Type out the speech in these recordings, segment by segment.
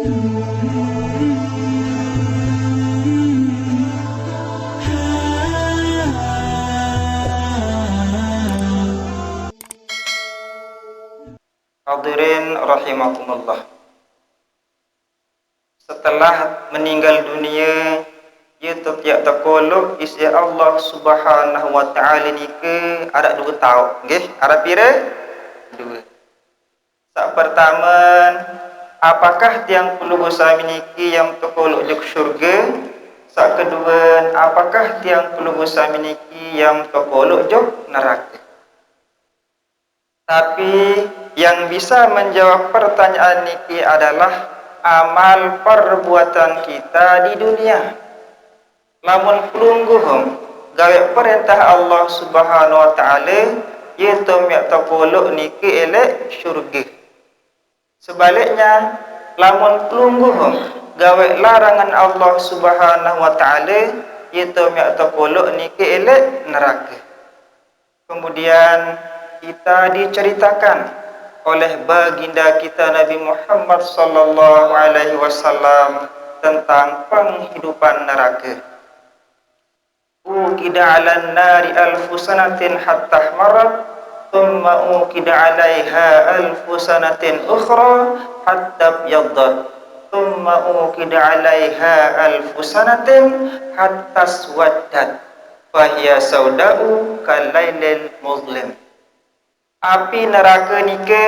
Hadirin rahimakumullah. Setelah meninggal dunia, ia tiap takolok isi Allah Subhanahu wa taala ni ke ada dua tau. Nggih, ada pira? Dua. Sak pertama, apakah tiang puluh dosa niki yang takolok jok syurga? Sak kedua, apakah tiang puluh dosa niki yang takolok jok neraka? Tapi yang bisa menjawab pertanyaan niki adalah amal perbuatan kita di dunia. Lamun pelungguhum gawe perintah Allah Subhanahu wa taala, iaitu mek takolok niki elek syurga. Sebaliknya, lamun pelungguhum gawe larangan Allah Subhanahu wa taala, iaitu mek takolok niki elek neraka. Kemudian kita diceritakan oleh baginda kita Nabi Muhammad sallallahu alaihi wasallam tentang penghidupan neraka. Uqida 'alan nari alfu sanatin hatta marat, thumma uqida 'alaiha alfu sanatin ukhra hatta yaddat, thumma uqida 'alaiha alfu sanatin hatta swaddat, fahiya sauda'u kalailil muzlim. Api neraka nike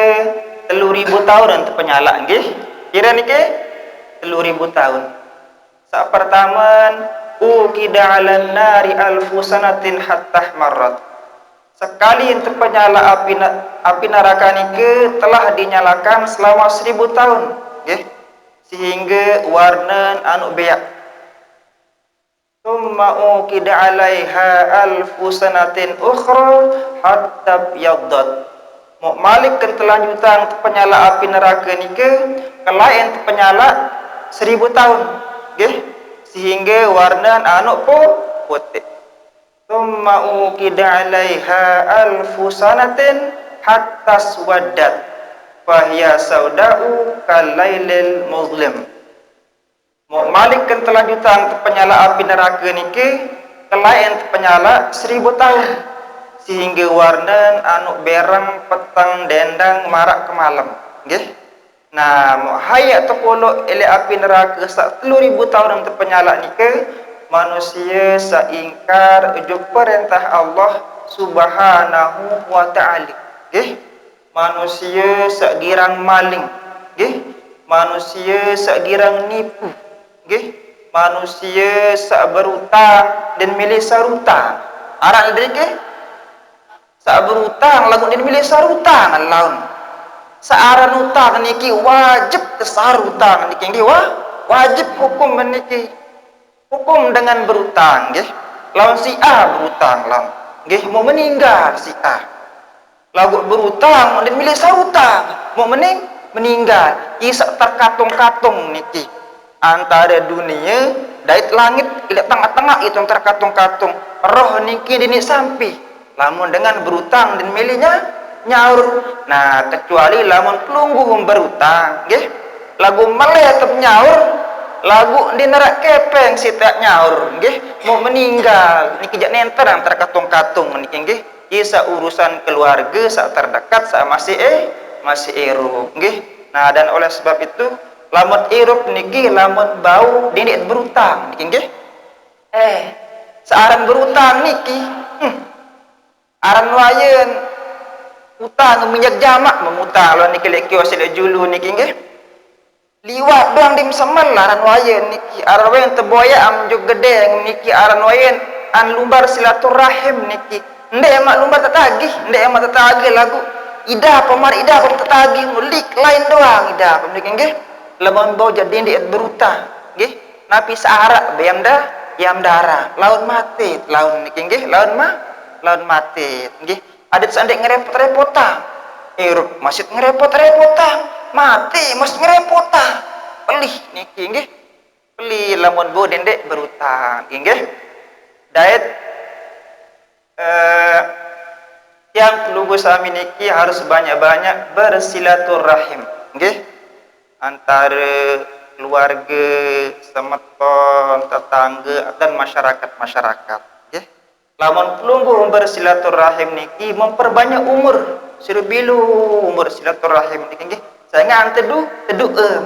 3000 tahun terpenyala nggih. Kira nike 3000 tahun. Sak pertama, uqida 'alan nari alfu sanatin hatta marrat. Sekali terpenyala api neraka nike telah dinyalakan selama 1000 tahun, nggih. Sehingga warna anu beyak. Thumma uqida 'alaiha alfu sanatin ukhra hatta yaddat. Mau malik ke telanjutan penyala api neraka nike kelain penyala 1000 tahun, nggih, sehingga warna anu putih. Thumma uqida 'alaiha alfu sanatin hatta swaddat, fahiya sauda'u kalailil muzlim. Mau malik ke telanjutan penyala api neraka niki kelain penyala 1000 tahun, sehingga warna anu berang petang dendang marak ke malam, nggih. Nah, mau hayat terkolok ele api neraka sak 3000 tahun terpenyala niki, manusia saingkar ujuk perintah Allah Subhanahu wa taala, nggih. Manusia sak girang maling, nggih. Manusia sak girang nipu, nggih. Manusia sak berutang dan milih sarutang. Arah dia ke? Sak berutang lagu din milih sarutang laun. Saaran utang niki wajib sarutang niki nggih wajib hukum meniki. Hukum dengan berutang nggih. Lawan si A berutang lawan. Nggih mau meninggal si A. Lagu berutang dan milih sarutang mau meninggal. Isak terkatung-katung niki. Antara dunia dari langit ke tengah-tengah itu terkatung-katung. Roh niki dini sampai. Lamun dengan berutang dan milihnya nyaur. Nah, kecuali lamun pelungguh berutang, nggih. Lagu meleh tetap nyaur, lagu di nerak kepeng si tak nyaur, nggih. Mau meninggal niki jak nenter yang terkatung-katung niki nggih. Isa urusan keluarga sak terdekat sak masih erup, nggih. Nah, dan oleh sebab itu lamun irup niki lamun bau dindik berutang niki nggih. Searan berutang niki aran wayeun utang minyak jamak memutang lawan niki lek kios lek julu niki nggih. Liwat doang dim semel aran wayeun niki aran wayeun teboya am jug gede niki aran wayeun an lumbar silaturahim niki. Ndek emak lumbar tetagih, ndek emak tetagih lagu ida pemar ida pem tetagih mulik lain doang ida pem niki nggih. Lamun bau jadi ndik berutang nggih. Napi saarak yam darah laun mati laun niki nggih laun mati nggih. Adat sandek ngerepot-repotan irup masjid ngerepot-repotan mati masjid ngerepotang pelih niki nggih. Pelih lamun bau dendek berutang nggih. Daet yang perlu sami niki harus banyak-banyak bersilaturahim nggih. Antara keluarga, semeton, tetangga dan masyarakat. Nggih. Lamun pelungguh bersilaturahim niki memperbanyak umur, sirubilu umur silaturahim niki nggih. Saingan tedu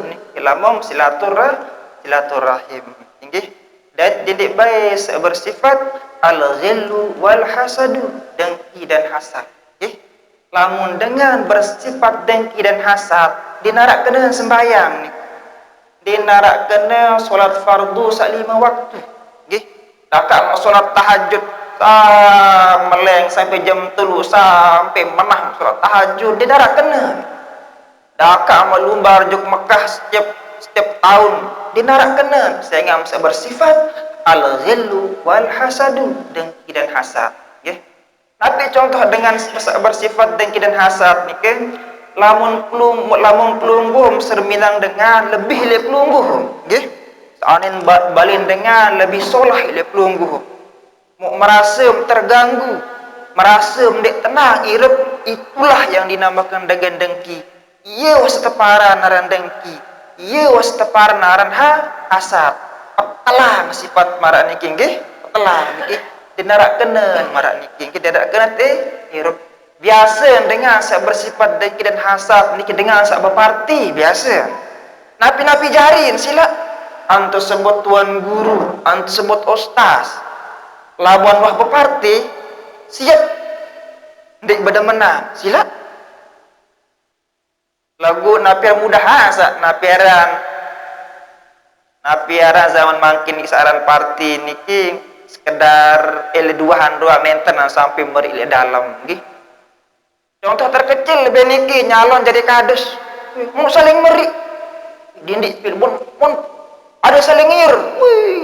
niki lamun silaturahim nggih. Dan didik baik bersifat al-ghillu wal hasadu, dengki dan hasad nggih. Lamun dengan bersifat dengki dan hasad dinarak kena sembahyang ni, dinarak kena solat fardu sak 5 waktu nggih. Dakak solat tahajud meleng sampai jam 3 sampai menah solat tahajud dinarak kena. Dakak melumbar juk Mekah setiap tahun dinarak kena, sehingga bersifat al-ghillu wal hasadu, dengki dan hasad nggih. Tapi contoh dengan bersifat dengki dan hasad niki lamun pelungguh serminang dengan lebih le pelungguh nggih. Sanin balin dengan lebih solah le pelungguh. Merasa terganggu, merasa mendik tenang irep, itulah yang dinamakan dengan dengki. Ia was teparan naran dengki. Ia was teparan naran hasad. Alah sifat marak niki nggih. Alah niki dinarak kena marak niki tidak kena hirup biasa dengan sak bersifat dengki dan hasad niki dengan sak berparti biasa. Napi jarin sila antu sebut tuan guru, antu sebut ustaz. Labuan wah berparti siap ndik bedemena sila. Lagu napiar mudah asa napiaran zaman makin kisaran parti niki sekedar L2-an doang maintenance sampai meri dalam nggih. Contoh terkecil lebih niki nyalon jadi kadus mau saling meri dindik pun ada saling ngir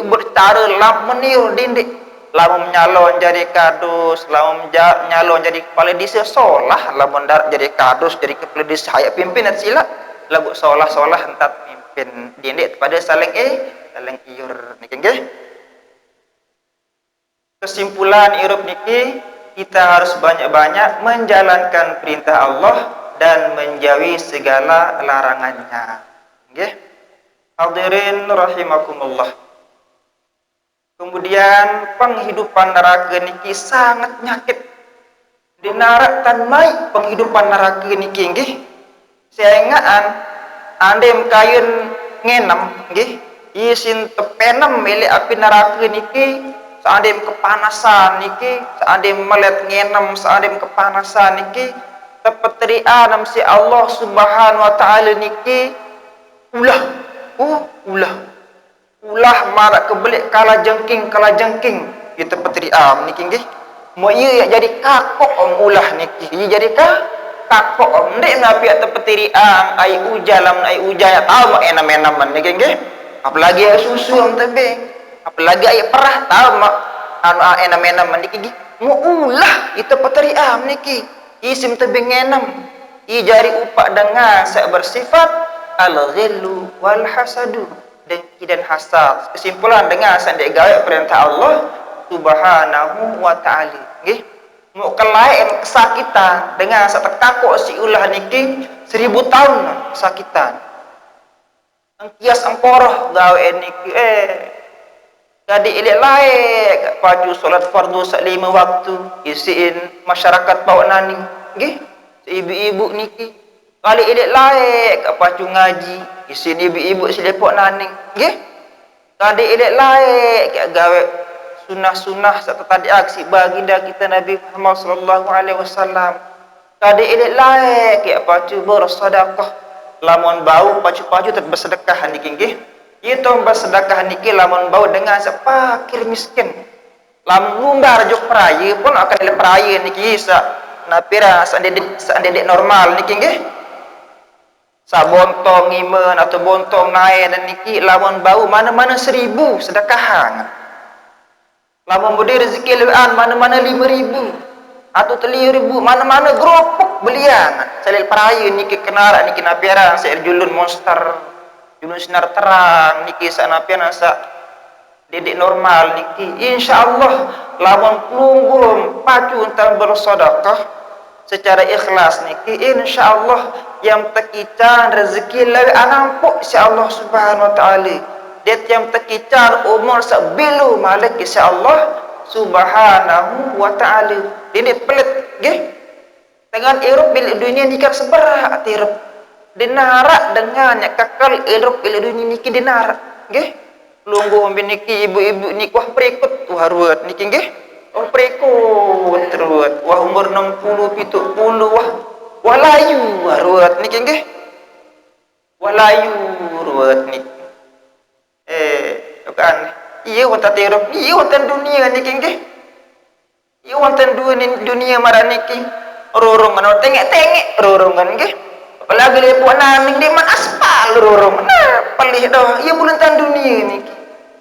bercara lam menir dindik lamun nyalon jadi kadus, lamun nyalon jadi kepala desa solah, lamun jadi kadus jadi kepala desa hayat pimpinan sila lagu solah entat pimpin dindik pada saling iur niki nggih. Kesimpulan irup niki kita harus banyak-banyak menjalankan perintah Allah dan menjauhi segala larangannya nggih. Hadirin rahimakumullah. Kemudian penghidupan neraka niki sangat nyakit. Dinarakkan mai penghidupan neraka niki nggih. Seingaan andem kayun ngenem nggih, isin tepenem milik api neraka niki, seandem kepanasan niki, seandem melet ngenem, seandem kepanasan niki, tepeterian si Allah Subhanahu wa taala niki ulah marak kebelik kala jengking kita peteriam niki nggih. Mo ieu jadi kakok ulah niki. Ieu jadi kakok ndek napi atau petiriam ai ujalam ai ujaya tahu mak enam-enam niki nggih. Apalagi ai susu am tebe. Apalagi ai perah tahu mak anu enam-enam niki nggih. Mo ulah itu peteriam niki. Isim tebe ngenam. I jari upak dengan sak bersifat al-ghillu wal hasadu, dengki dan hasad. Kesimpulan dengan sandek gawe perintah Allah Subhanahu wa taala nggih. Mau kelain kesakitan dengan satekakok si ulah niki 1000 tahun kesakitan. Angkias angkoroh gawe niki jadi ilek laik paju salat fardu sak 5 waktu isiin masyarakat bawa nani nggih. Ibu-ibu niki kali ilek laik paju ngaji isin ibu-ibu silepok nani nggih. Kali ilek laik gawe sunnah-sunnah serta tadi aksi baginda kita Nabi Muhammad sallallahu alaihi wasallam. Kali ilek laik paju bersedekah lamun bau paju-paju tetap bersedekah niki nggih. Itu bersedekah niki lamun bau dengan sepakir miskin. Lamun lumbar juk peraya pun akan le peraya niki napira sandedek normal niki nggih. Sabontong iman atau bontong naik dan niki lamun bau mana-mana 1000 sedekahan. Lamun budi rezeki lebihan mana-mana 5000 atau 3000 mana-mana gropok belian. Salil peraya niki kenara niki napira sair julun monster. Julun sinar terang niki sanapira sa dedek normal niki. Insyaallah lamun pelunggum pacu tentang bersedekah secara ikhlas niki insyaallah yang tekican rezeki lawi anampuk insyaallah subhanahu wa taala. Dia yang tekican umur sebilu malik insyaallah subhanahu wa taala. Ini pelit nggih. Dengan irup bil dunia nikah seberat irup. Dinarak dengan yang kekal irup bil dunia niki dinarak nggih. Lungguh niki ibu-ibu niki wah perikut wah ruwet niki nggih. Oh perikut ruwet wah umur 60 70 wah layu wah ruwet niki nggih. Wah layu ruwet niki. Bukan. Iya wonten irup, iya wonten dunia niki nggih. Iya wonten dunia marah niki. Rorongan tengek-tengek rorongan nggih. Apalagi lepuk naning di man aspal rorongan. Nah, pelih dah. Iya bulan tan dunia niki.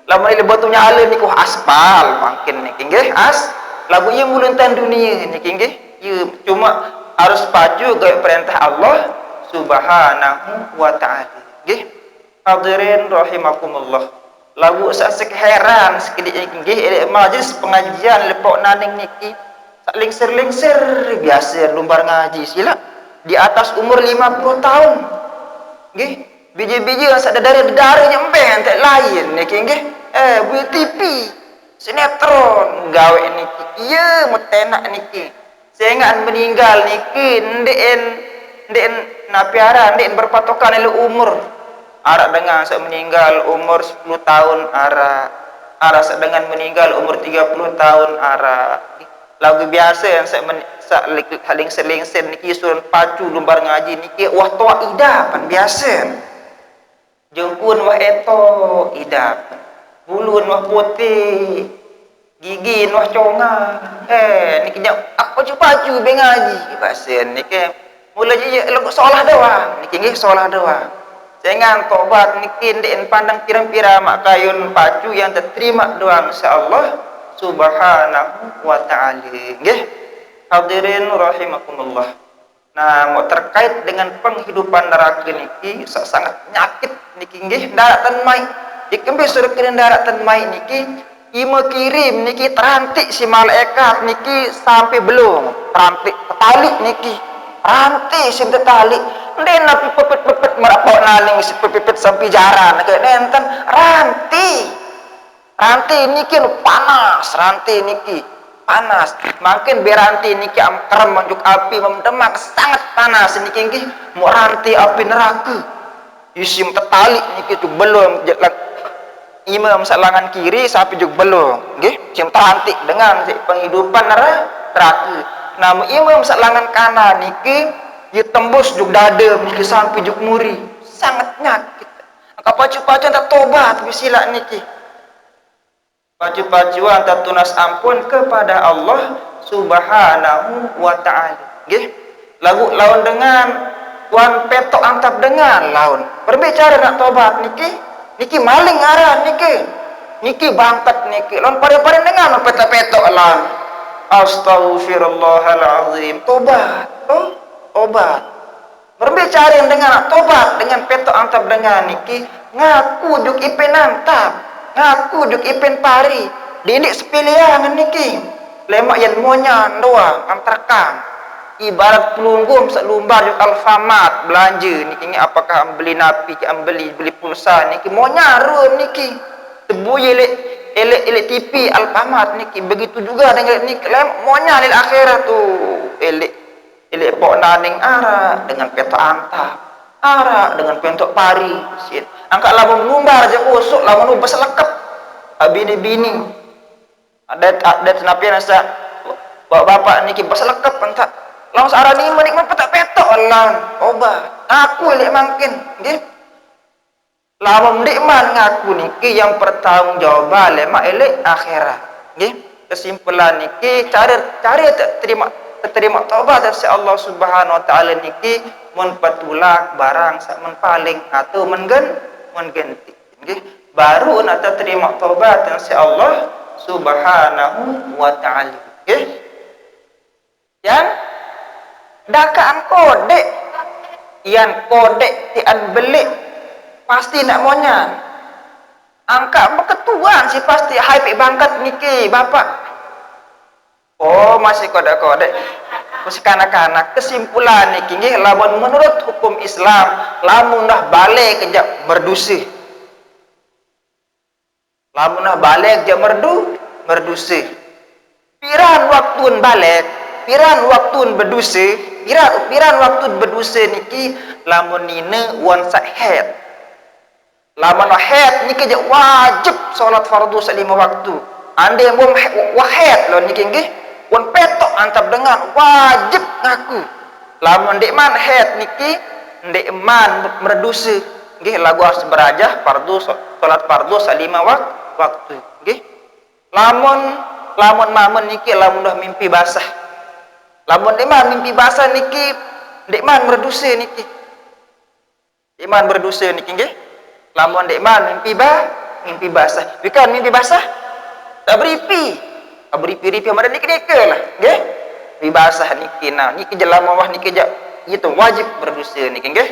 Lama ile batunya ale niku aspal makin niki nggih. Lagu iya bulan tan dunia niki nggih. Iya cuma harus paju gaya perintah Allah subhanahu wa ta'ala nggih. Hadirin rahimakumullah. Lagu sasek heran sekali nggih majlis pengajian lepuk naning niki. Lingsir-lingsir biasa lumbar ngaji sila di atas umur 50 tahun nggih biji-biji asa dari nyempe entek lain niki nggih buat TV sinetron gawe niki iya metenak niki sehingga meninggal niki ndek napiara ndek berpatokan ile umur arak dengan saya meninggal umur 10 tahun arak dengan meninggal umur 30 tahun arak lagu biasa yang saling seling-seling niki surun pacu lumbar ngaji niki wah toa idapan biasa jengkun wah eto idapan bulun wah putih gigi wah conga niki aku pacu be ngaji biasa niki mula je lagu solah doang niki nggih solah doang jangan tobat niki ndek pandang pirang-pirang mak kayun pacu yang terterima doang insyaallah subhanahu wa ta'ala nggih. Hadirin rahimakumullah. Nah, mau terkait dengan penghidupan neraka niki sangat nyakit niki nggih daratan mai. Dikembe suruh kirim daratan mai niki ima kirim niki terantik si malaikat niki sampai belum terantik tali niki. Ranti sim tali. Den napi pepet-pepet merapok naning si pepet sampai jaran kayak nenten ranti. Ranti niki panas, ranti niki panas. Makin beranti niki amker menjuk api memdemak sangat panas niki nggih. Mau ranti api neraka. Isim tetali niki tu belum imam salangan kiri sampai juk belum nggih. Sim teranti dengan penghidupan neraka. Namun imam salangan kanan niki dia tembus juk dada niki sampai juk muri. Sangat nyakit. Angka pacu-pacu tak tobat bisila niki. Pacu-pacuan tunas ampun kepada Allah subhanahu wa ta'ala nggih lagu lawan dengan wan petok antap dengan lawan berbicara nak tobat niki maling arah niki bangkat niki lawan pare-pare dengan petok-petok lawan astaghfirullahalazim tobat berbicara dengan tobat dengan petok antap dengan niki ngaku juk ipen antap ngaku juk ipen pari didik sepilihan niki lemak yang monya doang antarkan ibarat pelunggum selumbar juk Alfamart belanja niki apakah beli napi beli pulsa niki monya rum niki tebuye elek TV Alfamart niki begitu juga dengan niki lemak monya lil akhirat tu elek pok naning ara dengan peta antap ara dengan pentok pari sit angkat lamun lumbar je usuk lamun ubah selekep bini ada senapian asa bapak niki pas lekep entak lamun sarani menik petok-petok lan obah aku lek mangkin nggih lamun ndik man ngaku niki yang bertanggungjawab lemak elek akhirat nggih kesimpulan niki cara terima taubat dari Allah Subhanahu wa taala niki mun patulak barang sak men paling atau mengganti nggih baru nak terima taubat dari Allah Subhanahu wa ta'ala nggih yang dakaan kode yang kode tian beli pasti nak monya angka beketuan si pasti hype bangkat niki bapak oh masih kode-kode kanak-kanak kesimpulan niki nggih lamun menurut hukum Islam lamun dah balik kejak berdosa. Lamun dah balik kejak berdosa. Piran waktun balik, piran waktun berdosa, piran waktun berdosa niki lamun nina wan sahet. Lamun wahed niki je wajib solat fardu salima waktu. Ande bom wahed lo niki nggih wan petok antap dengan wajib ngaku. Lamun ndek man het niki ndek man berdosa nggih lagu harus berajah fardu solat fardu salima waktu nggih. Lamun mamun niki lamun dah mimpi basah. Lamun ndek man mimpi basah niki ndek man berdosa niki. Ndek man berdosa niki nggih. Lamun dek man mimpi basah. Bukan mimpi basah. Tak beripi. Tak beripi-ripi amadan niki lah, nggih. Mimpi basah niki nah, niki je lamun wah niki je itu wajib berdosa niki nggih.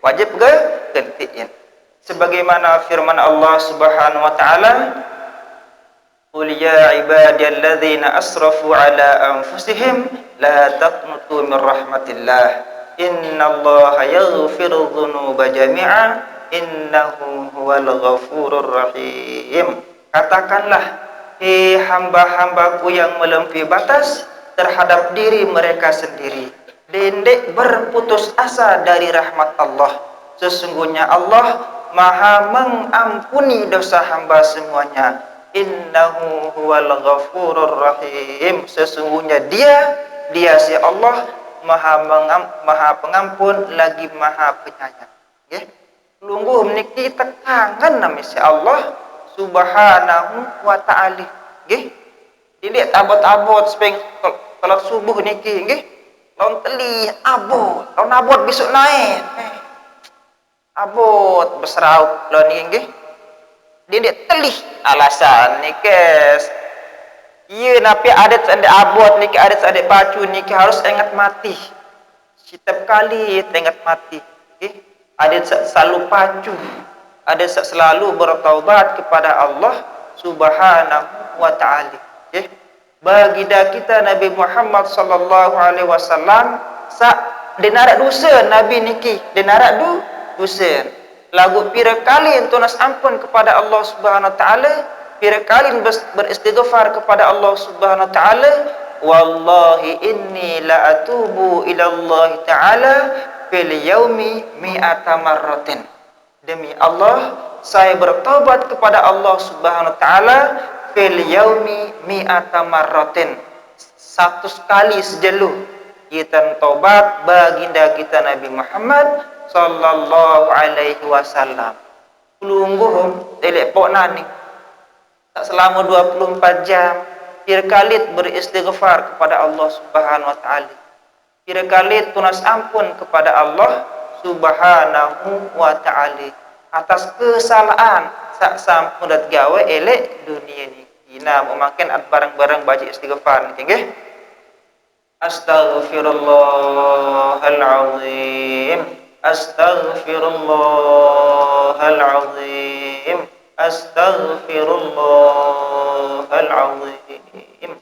Wajib ke gentiin. Sebagaimana firman Allah Subhanahu wa taala, "Qul ya ibadiyalladzina asrafu ala anfusihim la taqnutu min rahmatillah. Innallaha yaghfiru dzunuba jami'a." Innahu huwal ghafurur rahim. Katakanlah, hei hamba-hambaku yang melampaui batas terhadap diri mereka sendiri, dendek berputus asa dari rahmat Allah. Sesungguhnya Allah Maha mengampuni dosa hamba semuanya. Innahu huwal ghafurur rahim. Sesungguhnya dia si Allah Maha pengampun lagi Maha penyayang. Okay? Lungguh niki tekangan nama si Allah Subhanahu wa taala nggih. Dilihat abot-abot sepeng salat subuh niki nggih. Lawan telih abot, lawan abot besok naik. Abot berserau lawan niki nggih. Dilihat telih alasan nikes. Iya napi adat ande abot niki adat ande pacu niki harus ingat mati. Setiap kali ingat mati nggih. Ada selalu pacu, ada selalu bertaubat kepada Allah Subhanahu wa taala. Okay? Baginda kita Nabi Muhammad sallallahu alaihi wasallam denara dosa Nabi niki, denara dosa. Lagu pira kali tunas ampun kepada Allah Subhanahu wa taala, pira kali beristighfar kepada Allah Subhanahu wa taala. Wallahi inni la atubu ila Allah taala fil yaumi mi'ata marratin. Demi Allah, saya bertobat kepada Allah Subhanahu wa taala fil yaumi mi'ata marratin. 100 kali sejelu kita tobat baginda kita Nabi Muhammad sallallahu alaihi wasallam. Lungguh telepon nani. Tak selama 24 jam pir kali beristighfar kepada Allah Subhanahu wa taala. Pira kali tunas ampun kepada Allah Subhanahu wa taala atas kesalahan sak sampun dat gawe elek dunia ni. Ina memakan barang-barang baca istighfar ni nggih. Astaghfirullahalazim. Astaghfirullahalazim. Astaghfirullahalazim.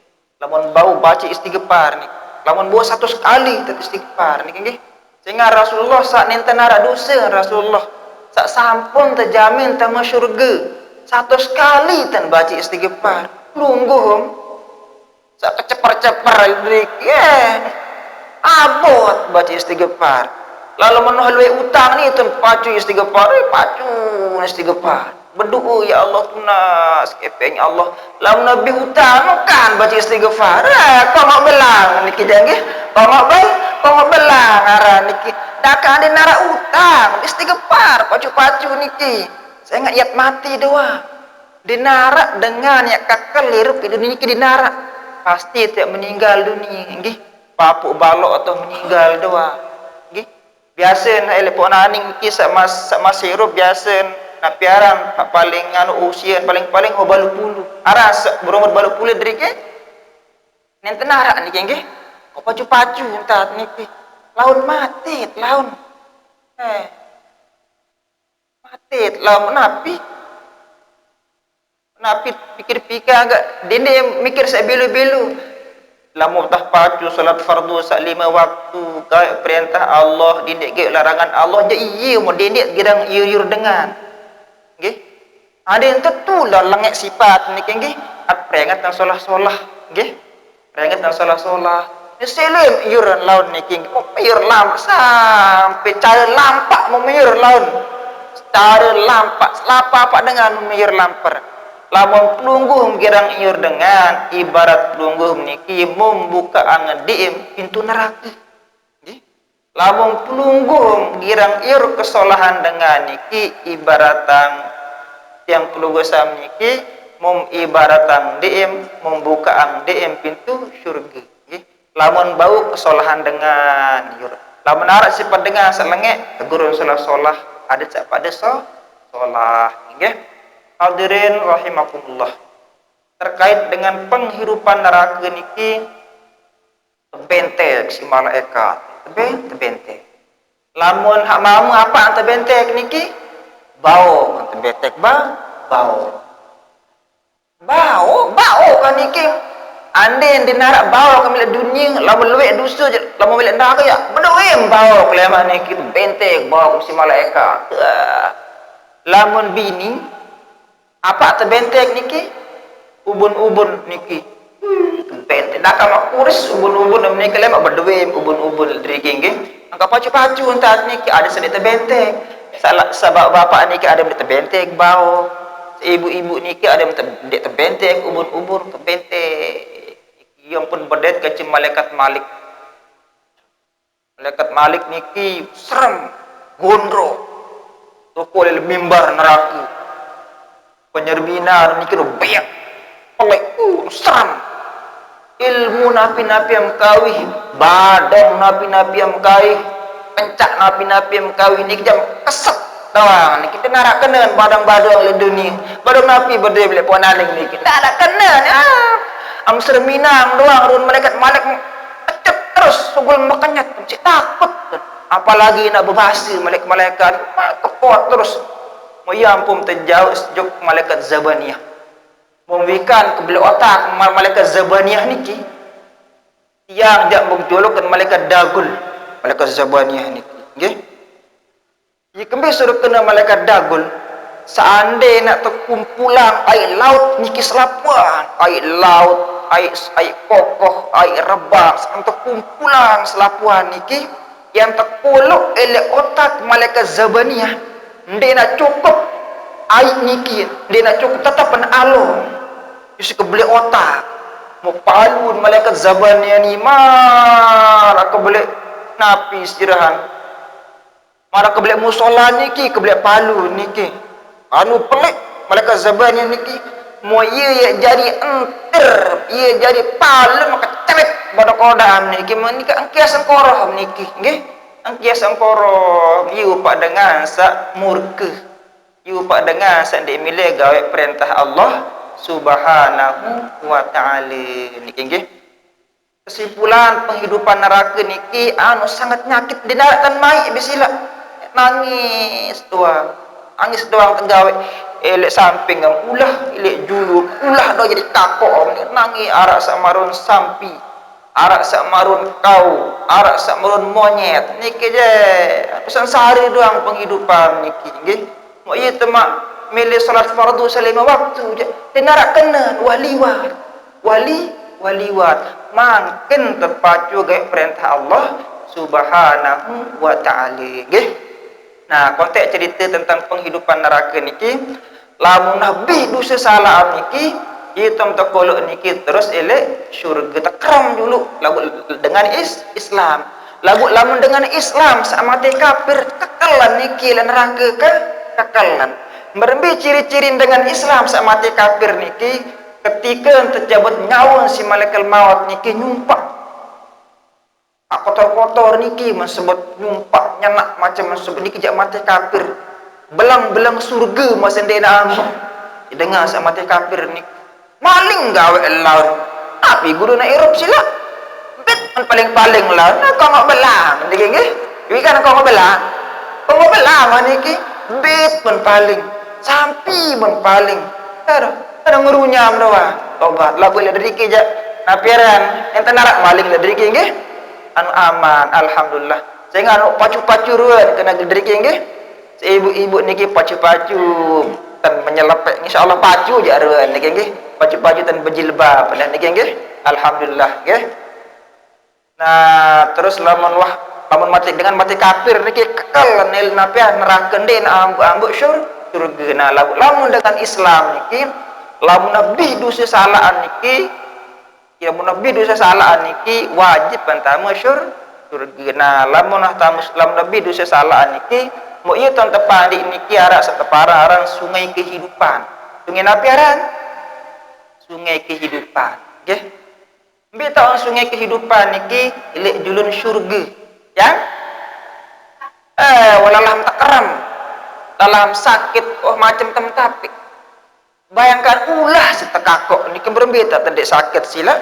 Lamun bau baca istighfar ni. Lamun buat 100 kali tak istighfar niki nggih. Sehingga Rasulullah sak nenten ara dosa Rasulullah sak sampun terjamin tama syurga. 100 kali tan baca istighfar. Lungguh sak kecepar-cepar niki abot baca istighfar. Lalu menuhalui utang ni tun pacu istighfar, pacu istighfar. Berdoa ya Allah tunas kepeng Allah. Lamun nabi hutang kan baca istighfar. Kau mau belang niki jange. Kau mau belang ara niki. Dak ade nara utang istighfar pacu-pacu niki. Saya ingat ayat mati doa. Dinara dengan yang kakeliru di dunia niki dinara. Pasti tidak meninggal dunia nggih. Papuk balok atau meninggal doa. Nggih. Biasa na telepon aning niki sak mas hirup biasa piaran paling usia paling ho balu pulu aras berumur balu pulu dari ke nenten narak niki nggih kok pacu-pacu entat niki laun mati laun mati laun napi pikir-pikir agak dende mikir saya belu-belu lamun tah pacu salat fardu sak 5 waktu gawe perintah Allah didik gawe larangan Allah je iya mo didik girang iur dengan nggih ada yang tentu lah langit sifat niki nggih at peringat nang solah-solah nggih peringat nang solah-solah selim iur laun niki iur lam sampai cara lampak memayur laun cara lampak selapa apa dengan memayur lamper lamun pelungguh girang iur dengan ibarat pelungguh niki membuka angediim pintu neraka nggih lamun pelungguh girang iur kesolahan dengan niki ibaratang yang pelungguh sam niki ibaratang diim membuka angediim pintu syurga nggih lamun bau kesolahan dengan iur lamun arak sifat dengan selengek tegurun solah ada sak pada solah nggih. Hadirin rahimakumullah. Terkait dengan penghidupan neraka niki tebentek si malaikat. Tebentek. Lamun hak mamu apa tebentek niki? Bau kan tebentek bau. Bau kan niki. Ande yang dinarak bau kami dunia lamun luwek dosa je lamun milik neraka ya. Bedoem bau kelema niki tebentek bau si malaikat. Lamun bini apa terbentek niki ubun-ubun niki bentek dak mak kuris ubun-ubun niki lemak berdua ubun-ubun driki nggih angka pacu-pacu entar niki ada sedek terbentek salah sebab bapak niki ada terbentek bau ibu-ibu niki ada terbentek ubun-ubun terbentek yang pun berdet ke malaikat Malik niki serem gondro tukul mimbar neraka penyerbina niki banyak oleh seram ilmu napi-napi yang kawih badan napi-napi yang kawih pencak napi-napi yang kawih niki jam kesek doang niki kita narak kena badang-badang le dunia badang napi berde boleh ponaling niki tak ada kena am serminang doang run malaikat Malik pecet terus sugul makanya takut apalagi nak berbahasa malaikat kepot terus Moyampum terjauh sejuk malaikat Zabaniyah. Membikan ke belah otak malaikat Zabaniyah niki. Yang dia mengjolokkan malaikat Dagul. Malaikat Zabaniyah niki. Nggih. Ia kembali suruh kena malaikat Dagul. Seandainya nak terkumpulan air laut niki selapuan. Air laut, air kokoh, air rebak. Sampai kumpulan selapuan niki. Yang terkolok oleh otak malaikat Zabaniyah. Dia nak cukup air niki, dia nak cukup tetapan alur. Isi kebeli otak. Mau palun malaikat Zabaniyah ni marah kebeli napi istirahat. Marah kebeli musola niki, kebeli palu niki. Anu pelik malaikat Zabaniyah niki. Mau ia jadi enter, ia jadi palu maka cerit pada kodam niki. Menika angkiasan koroh niki, nggih. Angkias angkoro yu pak dengan sak murka yu pak dengan sak dimilih gawe perintah Allah subhanahu wa ta'ala niki nggih kesimpulan penghidupan neraka niki anu sangat nyakit dinaratan mai bisila nangis doang tegawe elek samping ulah elek julu ulah do jadi takok nangis arak samarun sampi arak sak marun kau, arak sak marun monyet. Niki je pesan sehari doang penghidupan niki nggih. Mak ieu teh mak milih salat fardu selima waktu je. Dinarak kena waliwat. Mangkin terpacu gawe perintah Allah subhanahu wa ta'ala nggih. Nah, konteks cerita tentang penghidupan neraka niki lamun nabi dosa salah niki hitam terkolok niki terus elek syurga tekram dulu lagu dengan Islam lagu lamun dengan Islam sama kafir kekalan niki lan neraka kan kekalan merembi ciri-ciri dengan Islam sama kafir niki ketika terjabut nyawa si malaikat maut niki nyumpak kotor-kotor niki mesebut nyumpak nyanak macam mesebut niki jak mati kafir belang-belang surga masa dena dengar sama kafir niki maling gawe laut tapi guru nak irup sila bet paling-paling laut nak kau ngok belang niki nggih iki kan kau ngok belang maniki bet pun paling sampi pun paling ada ngerunyam doa tobat lah boleh dari ke napiaran enten narak maling la diri nggih anu aman alhamdulillah sehingga anu pacu-pacu ruan kena diri nggih ibu-ibu niki pacu-pacu dan menyelepek insyaallah pacu je ruan niki nggih pacu-pacu dan berjilbab dan niki nggih alhamdulillah nggih. Nah terus lamun mati dengan mati kafir niki kekal nil napian neraka den ambu-ambu surga. Nah lamun dengan Islam niki lamun nabi dosa salaan niki ya mun nabi dosa salaan niki wajib pertama surga. Nah lamun nabi dosa salaan niki mu ieu ton tepandi niki ara satepara aran sungai kehidupan. Sungai napiaran? Sungai kehidupan nggih. Ambil tahu sungai kehidupan niki ilek julun syurga ya walalam takram dalam sakit macam tapi bayangkan ulah setekakok niki berbeda tadi sakit sila.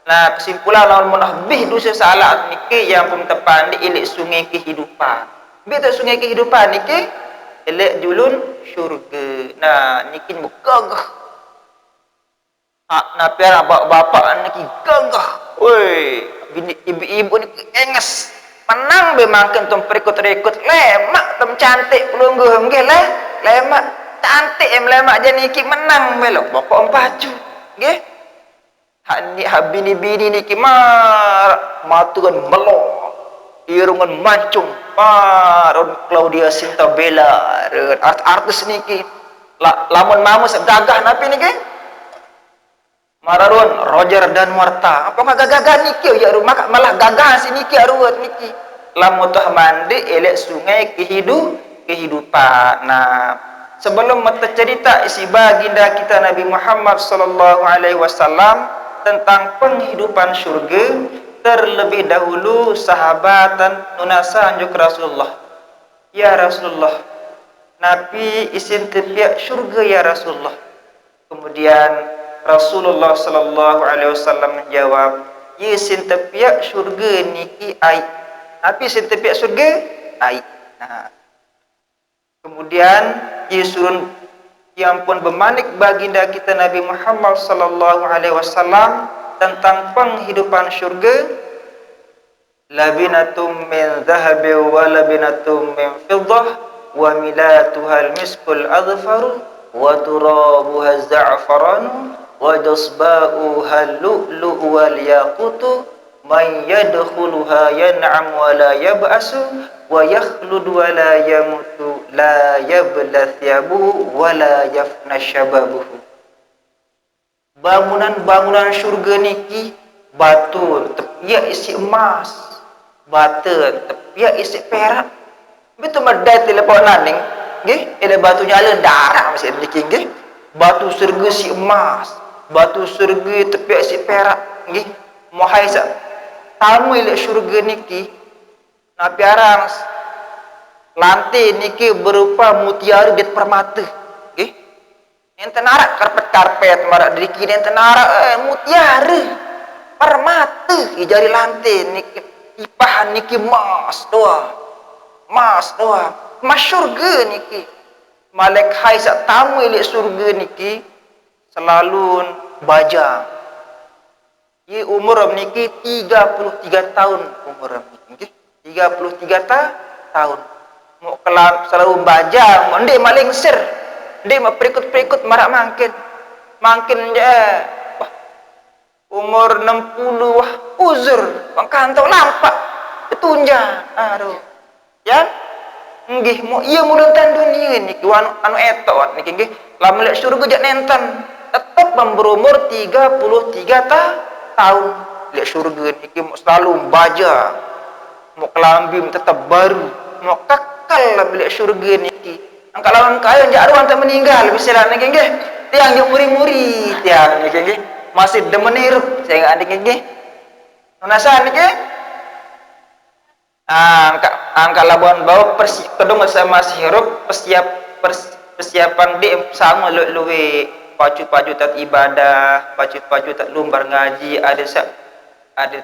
Nah kesimpulan lawan munahbih dosa salah niki yang pun tepan di ilek sungai kehidupan beta sungai kehidupan niki ilek julun syurga. Nah niki gagah nah piara bapak niki gagah woi ibu-ibu niki enges menang be makan tom perikut-rekut lemak tom cantik pelungguh nggih lemak cantik lemak je niki menang melok bapak pacu nggih hani habini-bini niki maturan melo irungan mancung paron Claudia Sintabela artis niki lamun mamu segagah napi niki mararun Roger dan Marta apa gagah niki ya rumah malah gagah si niki aruat niki lamun tah mandi elek sungai kehidupan. Nah sebelum mata cerita isi baginda kita Nabi Muhammad sallallahu alaihi wasallam tentang penghidupan syurga terlebih dahulu sahabat dan nunasa anjuk Rasulullah. Ya Rasulullah Nabi isin tepiak syurga ya Rasulullah. Kemudian Rasulullah sallallahu alaihi wasallam menjawab, "Ye sin tepiak syurga niki ai." Nabi sin tepiak syurga ai. Nah. Kemudian ye surun yang pun bermanik baginda kita Nabi Muhammad sallallahu alaihi wasallam tentang penghidupan syurga, labinatum min dhahabi wa labinatum min fiddah wa milatuhal miskul adfaru wa turabuha za'faranu wa jasba'uha lu'lu' wal yaqutu man yadkhuluha yan'am wa la yab'asu wa yakhlud wa la yamutu la yabla thiyabuhu wa la yafna syababuhu. Bangunan-bangunan syurga niki batu tepiak isi emas, batu tepiak isi perak. Betul medai telepon naning, nggih, ele batu nyala darah masih niki nggih. Batu surga si emas, batu surga tepiak si perak, nggih. Mohai sa tamu ile syurga niki napi arang lantai niki berupa mutiara get permata, nggih. Enten arak karpet-karpet marak driki enten arak mutiara permata jari lantai niki ipahan niki mas doa. Mas doa, mas syurga niki. Malek hai sak tamu ilik surga niki selalu bajang. Ye umur niki 33 tahun umur niki. 33 tahun. Mau kelam selalu bajang, ndek maling sir. Ndek mau perikut-perikut marak mangkin. Mangkin je. Wah, umur 60 wah uzur, pangkantau lampak. Betunja. Aduh. Ya nggih mo ieu muluntan dunia niki anu etok niki nggih lamun lek surga jak nenten tetep berumur 33 tahun lek surga niki selalu baja mo kelambi tetap baru mo kekal lek surga niki angka lawan kaya jak aruan tak meninggal bisa niki nggih tiang yang muri-muri tiang niki nggih masih demen hirup saya nggak niki nggih nunasa niki angka labuan bau kedung sama sirup persiapan di sama luwe pacu-pacu tat ibadah pacu-pacu tat lumbar ngaji ada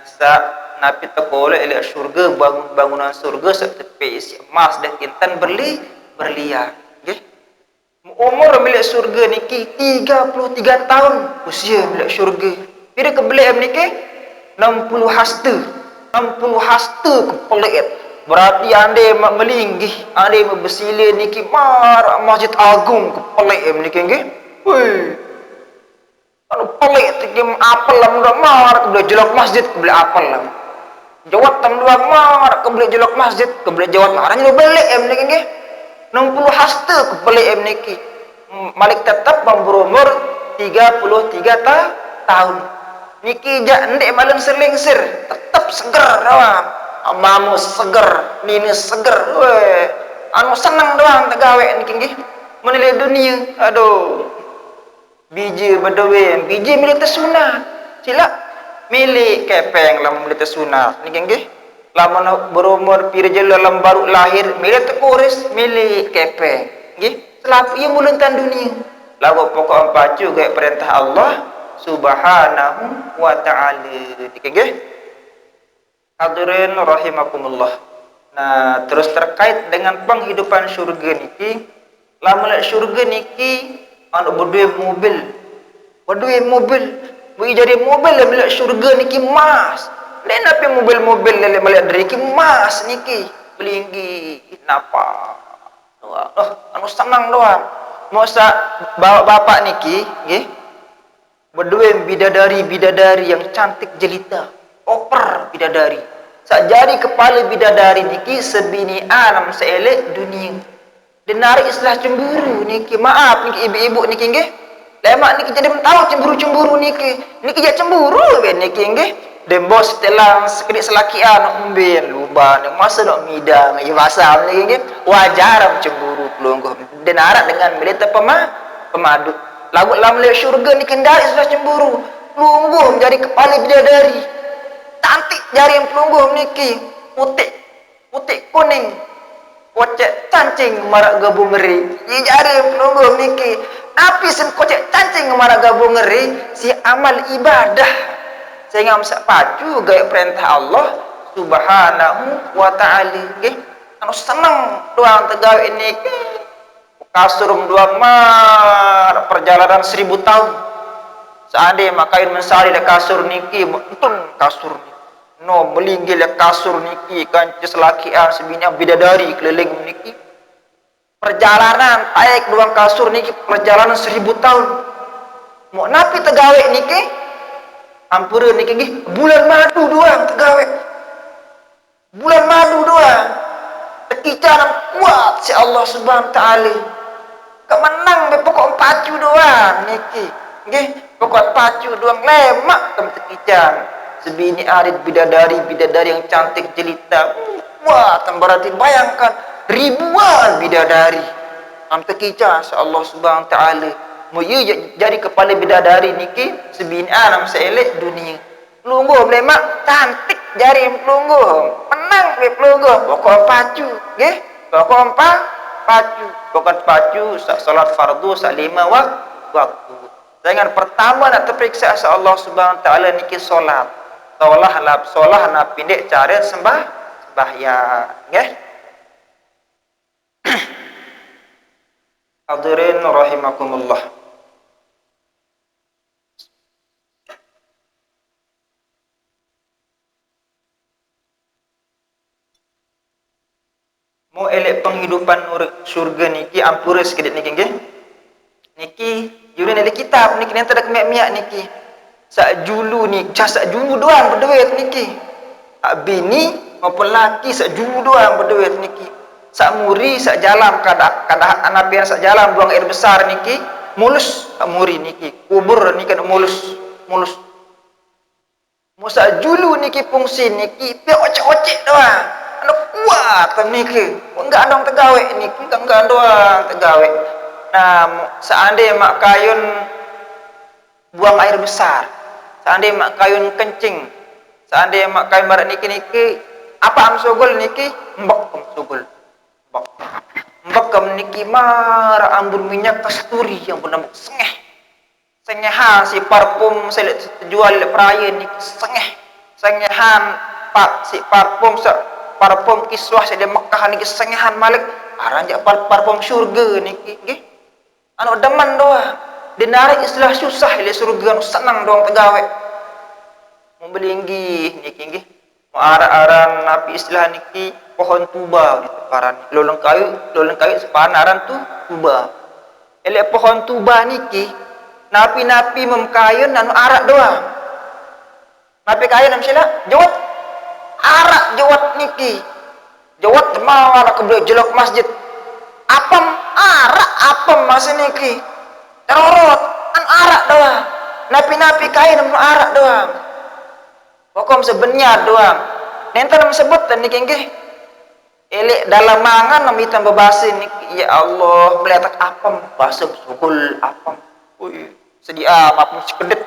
sa napi tekole ele surga bangunan surga setepi isi emas dan intan berlian nggih umur milik surga niki 33 tahun usia milik surga Bila kebelik niki 60 hasta. 60 hasta kepelik. Berarti ande melinggih, ande bersila niki mar Masjid Agung kepelik niki nggih. Woi. Anu pelik tikim apel lam mar kebelik jelok masjid kebelik apel lam. Jawat tam dua mar kebelik jelok masjid kebelik jawat maranya belik niki nggih. 60 hasta kepelik niki. Malik tetap berumur 33 tahun. Niki jak ndek maleng selingsir, tetap seger doang. Mamu seger, nini seger. Weh, anu seneng doang tegawe niki nggih. Menilai dunia. Aduh. Biji bedowe, biji milik tersunat. Sila milik kepeng lam milik tersunat. Niki nggih. Lamun berumur pirjel lam baru lahir milik tekuris milik kepeng. Nggih. Selapu ia muluntan dunia. Lagu pokok pacu gaya perintah Allah Subhanahu wa ta'ala. Niki nggih. Hadirin rahimakumullah. Nah, terus terkait dengan penghidupan syurga niki, lamun syurga niki anu berduwe mobil. Berduwe mobil. Bagi jadi mobil milik syurga niki emas. Lain apa mobil-mobil lele melihat dari niki emas niki. Belinggi napa? Anu senang doang. Masa bawa bapak niki, nggih. Berdua bidadari yang cantik jelita. Oper bidadari. Sakjari kepala bidadari niki sebini alam seelek dunia. Denari istilah cemburu niki. Maaf niki ibu-ibu niki nggih. Lemak niki jadi tahu cemburu-cemburu niki. Niki jadi cemburu ben niki nggih. Dembos setelah sekedik selakian umben luban masa dok midang ya bahasa niki nggih. Wajar cemburu pelungguh. Denara dengan militer pemadu. Lagu lam le syurga ni kendari sudah cemburu. Pelungguh menjadi kepala bidadari. Cantik jari yang pelungguh niki. Putih kuning. Kocek cancing marak gabung ngeri. Ye jari yang pelungguh niki. Tapi sen kocek cancing marak gabung ngeri si amal ibadah. Sehingga masa pacu gaya perintah Allah Subhanahu wa ta'ala. Nggih. Anu seneng doang tegawe niki. Kasur dua mar perjalanan 1000 tahun. Seandainya makain mensari le kasur niki, betul kasur niki. No melinggil le kasur niki kancis lakian sebini bidadari keliling niki. Perjalanan taik dua kasur niki perjalanan 1000 tahun. Mau napi tegawe niki? Ampura niki nggih, bulan madu doang tegawe. Bulan madu doang. Tekicaran kuat si Allah Subhanahu wa taala. Kemenang be pokok pacu doang niki. Nggih, pokok pacu doang lemak tem tekican. Sebini arit bidadari yang cantik jelita. Wah, berarti bayangkan ribuan bidadari. Am tekican Allah Subhanahu wa taala. Mu jadi kepala bidadari niki sebini alam seelek dunia. Pelungguh lemak cantik jari pelungguh. Menang be pelungguh pokok pacu, nggih. Pokok pacu. Bukan pacu salat fardu sak 5 waktu. Dengan pertama nak terperiksa Allah Subhanahu wa taala niki solat. Solah nak pindek cara sembahyang, nggih. Hadirin rahimakumullah. Mau elek penghidupan surga niki ampura sekedip niki nggih. Niki yuran ada kitab niki yang tak miak niki. Sak julu ni, sak julu doang berduit niki. Bini maupun laki sak julu doang berduit niki. Sak muri sak jalan kada anak pian sak jalan buang air besar niki mulus sak muri niki. Kubur niki kan mulus. Musa julu niki fungsi niki pe ocek-ocek doang. Anu kuat niki. Enggak andong tegawe niki, enggak doang tegawe. Nah, seandainya mak kayun buang air besar, seandainya mak kayun kencing, seandainya mak kayun barat niki apa am sogol niki mbok sogol. Mbok niki mar ambun minyak kasturi yang benar sengehan si parfum saya jual di peraya niki sengehan pak si parfum kiswah saya di Mekah niki sengehan malik aranjak parfum surga niki nggih. Anu demen doang. Denari istilah susah ile surga anu senang doang tegawe. belinggih niki nggih. Aran napi istilah niki pohon tuba gitu paran. Lolong kayu sepanaran tu tuba. Elek pohon tuba niki napi-napi memkayun anu arak doang. Napi kayun am sila jawat arak jawat niki. Jawat mau arak kebelah jelok masjid. Apam arak apam masih niki. Terorot an arak doang. Napi-napi kayun anu arak doang. Pokom sebenyat doang. Nenten sebut niki nggih. Elek dalam mangan nami tambah basi niki. Ya Allah, meletak apam basa sugul apam. Ui, sedia mapem sekedet.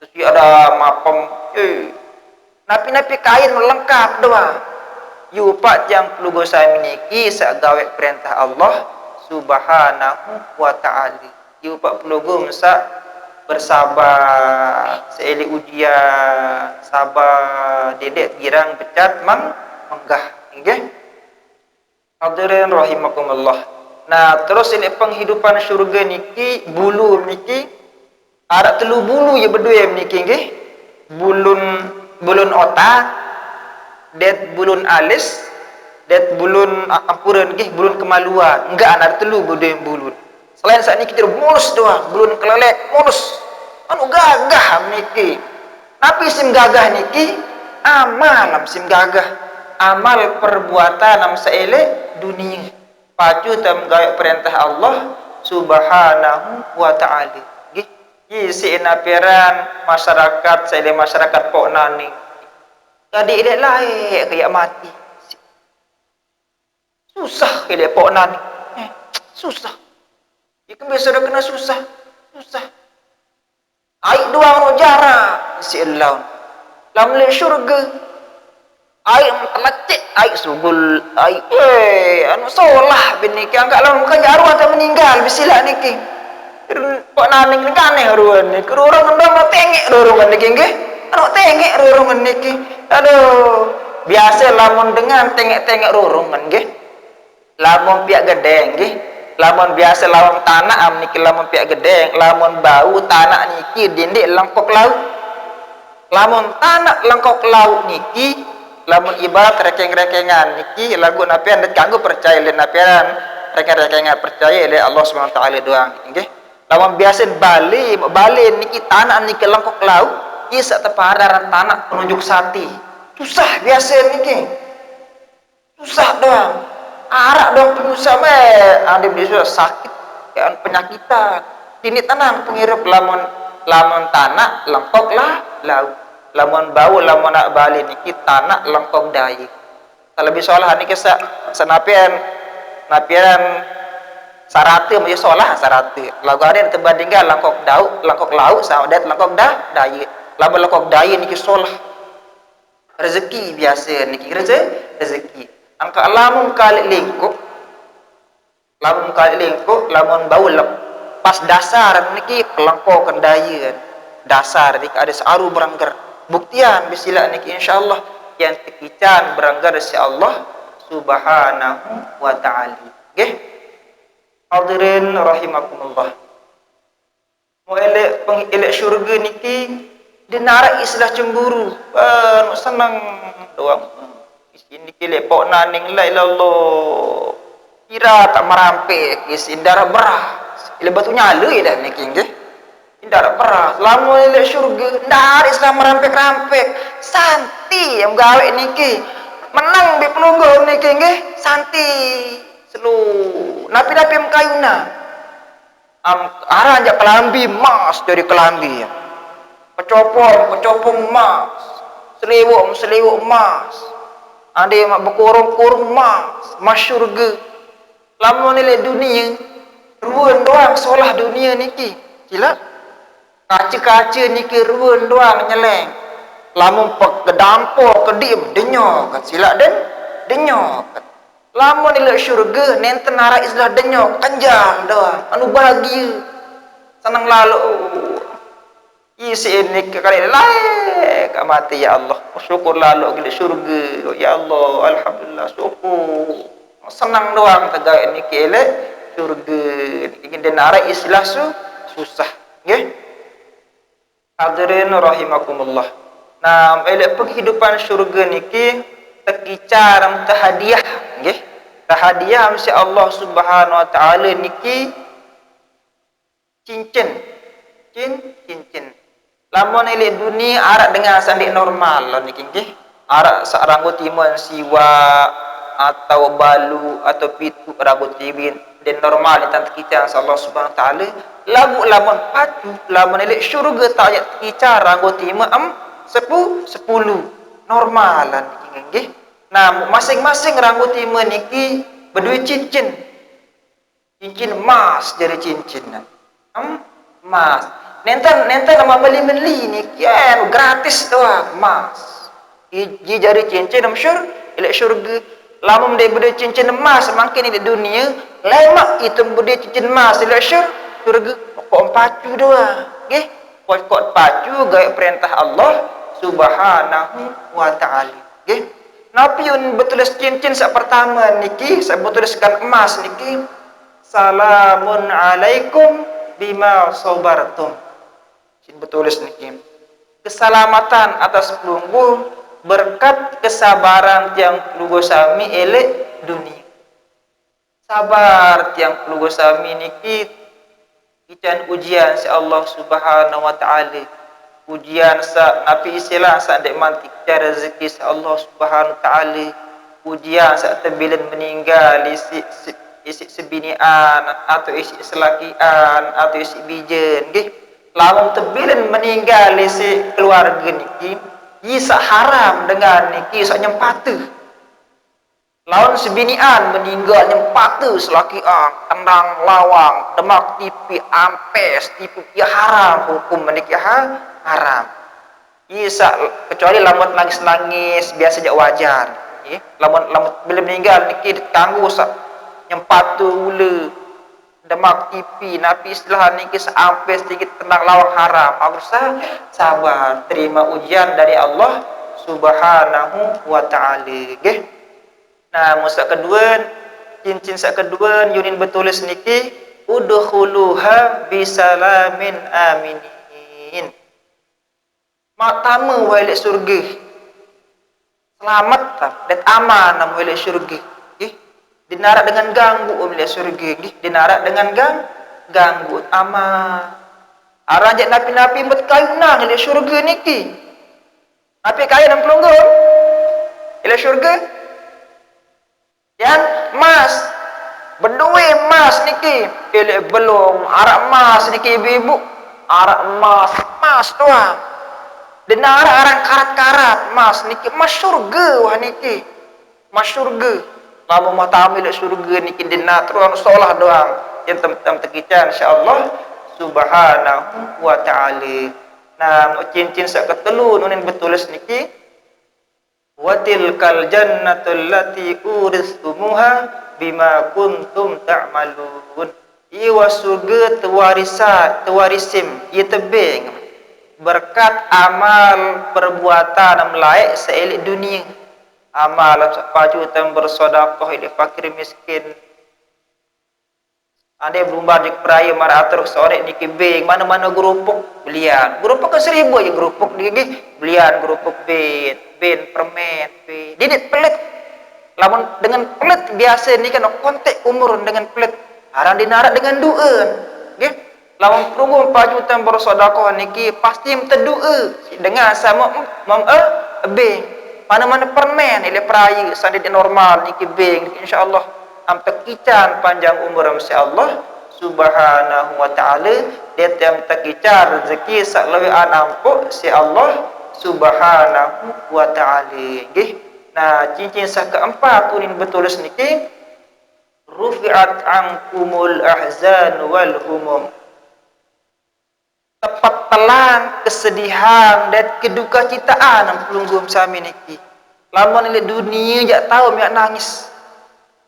Terus ada mapem napi-napi kain melengkap doang. Yu pak jang pelugo saya niki sagawe perintah Allah Subhanahu wa ta'ala. Yu pak pelugo masa bersabar seeli ujian sabar dedek girang pecat menggah nggih. Hadirin rahimakumullah. Nah, terus ini penghidupan syurga niki bulu niki ada telu bulu ya berdua niki nggih. Bulun otak, det bulun alis, det bulun ampuran nggih, bulun kemaluan. Enggak ada telu berdua bulun. Selain saat niki mulus doang, bulun kelelek mulus. Anu gagah niki. Tapi sim gagah niki amal sim gagah. Amal perbuatan nam saele dunia. Pacu tam gawe perintah Allah Subhanahu wa ta'ala. Nggih. Isi napiran masyarakat saele masyarakat pok nani. Tadi ilek lae kayak mati. Susah ilek pok nani. Susah. Ikan biasa dah kena susah. Aik doang jara si Allah. Lam le syurga. Aik melecek, aik sugul, aik anu solah bini ki angkat lawan muka jaru atau meninggal bisila niki. Pak naning ni kaneh ruan ni. Kurang ndang tengek dorong niki nggih. Anu tengek dorong niki. Aduh, biasa lamun dengan tengek-tengek dorong nggih. Lamun piak gedeng nggih. Lamun biasa lawan tanah am niki lamun piak gedeng, lamun bau tanah niki dindik lengkok laut. Lamun tanah lengkok laut niki lamun ibarat rekeng-rekengan niki lagu napian dan kanggo percaya le napian rekeng-rekengan percaya le Allah Subhanahu wa taala doang nggih. Lamun biasa bali niki tanah niki lengkok laut isa tepadaran tanah penunjuk sati. Susah biasa niki. Susah doang. Arak dong penyusah ada bisa sakit kan penyakitan. Ini tenang pengirep lamun tanah lengkok lah laut. Lamun bau lamun nak bali niki tanah lengkok dai. Kalau bisa olah niki senapian sarate mesti solah sarate. Lagu ada terbandingkan lengkok laut sama dat lengkok dai. Lamun lengkok dai niki solah. Rezeki biasa niki rezeki. Angka lamun kali lingkup lamun bau pas dasar niki kelengkok kendaya. Dasar niki ada searu berangger. Buktian bisila niki insyaallah yang tekican beranggar si Allah Subhanahu wa ta'ala. Nggih. Hadirin rahimakumullah. Mau elek syurga niki dinara istilah cemburu. Senang doang. Isin niki lepok naning la ilallah. Kira tak merampek isi darah berah. Ile batu nyala dah niki nggih. Tidak pernah lamun ile syurga ndak Islam merampek-rampek santi yang gawe niki menang di pelungguh niki nggih santi selu napi-napi kayuna arah ajak kelambi mas dari kelambi kecopong mas seliwuk mas ada yang berkurung mas syurga lamun ile dunia ruan doang solah dunia niki sila kaca-kaca niki ruan doang nyeleng. Lamun kedampo kediem denyok kat sila den denyok. Lamun ila syurga nenten arah islah denyok kanjang doang anu bahagia. Senang lalu. Isi ini kali lae ka mati ya Allah. Syukur lalu gila syurga. Ya Allah alhamdulillah syukur. Senang doang tegawe niki ele syurga. Ingin den arah islah susah nggih. Hadirin rahimakumullah. Nah, elok penghidupan syurga niki tekicar tahadiah nggih. Tahadiah si Allah Subhanahu wa taala niki cincin. Cincin. Lamun elok dunia arak dengan sandik normal lah niki nggih. Arak sak rambut timun siwa atau balu atau pitu rambut tibin dan normal di tanah kita Allah Subhanahu wa taala lamun pacu lamun elok syurga tak ayat kita rambut timun sepuluh normalan nggih. Nah, masing-masing rambut timun niki berdua cincin emas dari cincin emas nenten nama beli niki gratis doang emas iji jari cincin elok syurga. Lamun dia berdua cincin emas makin di dunia lemak itu berdua cincin emas elok syurga kok pacu doang nggih. Kok pacu gaya perintah Allah Subhanahu wa taala nggih. Nabi un betulis cincin sak pertama niki sak betuliskan emas niki salamun alaikum bima sabartum. Cin betulis niki keselamatan atas pelungguh berkat kesabaran tiang pelungguh sami elek dunia. Sabar tiang pelungguh sami niki ican ujian si Allah Subhanahu wa taala. Ujian sa nabi istilah sa dek mantik cara rezeki si Allah Subhanahu wa taala. Ujian sa terbilan meninggal isi sebinian atau isi selakian atau isi bijen nggih. Lamun terbilan meninggal isi keluarga niki isa haram dengan niki sak nyempatu. Lawan sebinian meninggal nyempatu selakian tendang lawang demak tipi ampes tipu ya haram hukum meniki haram. Isa kecuali lamun nangis biasa jak wajar. Lamun bila meninggal niki ditangguh sak nyempatu ule demak tipi nabi istilah niki sampes sedikit tendang lawang haram. Harus sabar terima ujian dari Allah Subhanahu wa taala nggih. Nah, musa kedua cincin sak kedua yunin betulis niki udkhuluha bisalamin aminin. Matamu wale surga selamat dan aman wale surga nggih. Dinarak dengan ganggu wale surga nggih. Dinarak dengan ganggu aman. Arajak napi-napi bet kayuna wale surga niki. Napi kaya dan pelunggur wale surga yang emas berdua emas niki belum arak emas niki ibu arak emas doang dan arak karat-karat emas niki emas syurga wah niki emas syurga lamun mata ambil syurga niki dina terus solah doang yang tem-tem tekican insyaallah Subhanahu wa taala. Nah, cincin sak ketelu nunin betulis niki wa tilkal jannatul lati uristumuha bima kuntum ta'malun. Iwa surga tewarisim ia tebing berkat amal perbuatan melaik seelik dunia. Amal sepaju tem bersedekah ila fakir miskin. Ade berumbar di peraya maratur sore niki beng mana-mana gerupuk belian. Gerupuk ke 1000 aja gerupuk niki belian gerupuk ben permen didit pelit. Lamun dengan pelit biasa ni kan kontek umur dengan pelit. Arang dinarak dengan dueun. Nggih. Lamun perunggu paju tem bersedekah niki pasti mentedue dengan sama beng. Mana-mana permen ile peraya sandid normal niki beng insyaallah am tekican panjang umur insyaallah Subhanahu wa taala dia tem tekicar rezeki sak leuwih anampuk si Allah Subhanahu wa taala nggih. Nah, cincin sak keempat unin betulis niki rufi'at ankumul ahzan wal humum. Tepat telan kesedihan dan keduka citaan am pelunggum sami niki. Lamun ile dunia jak tahu miak nangis.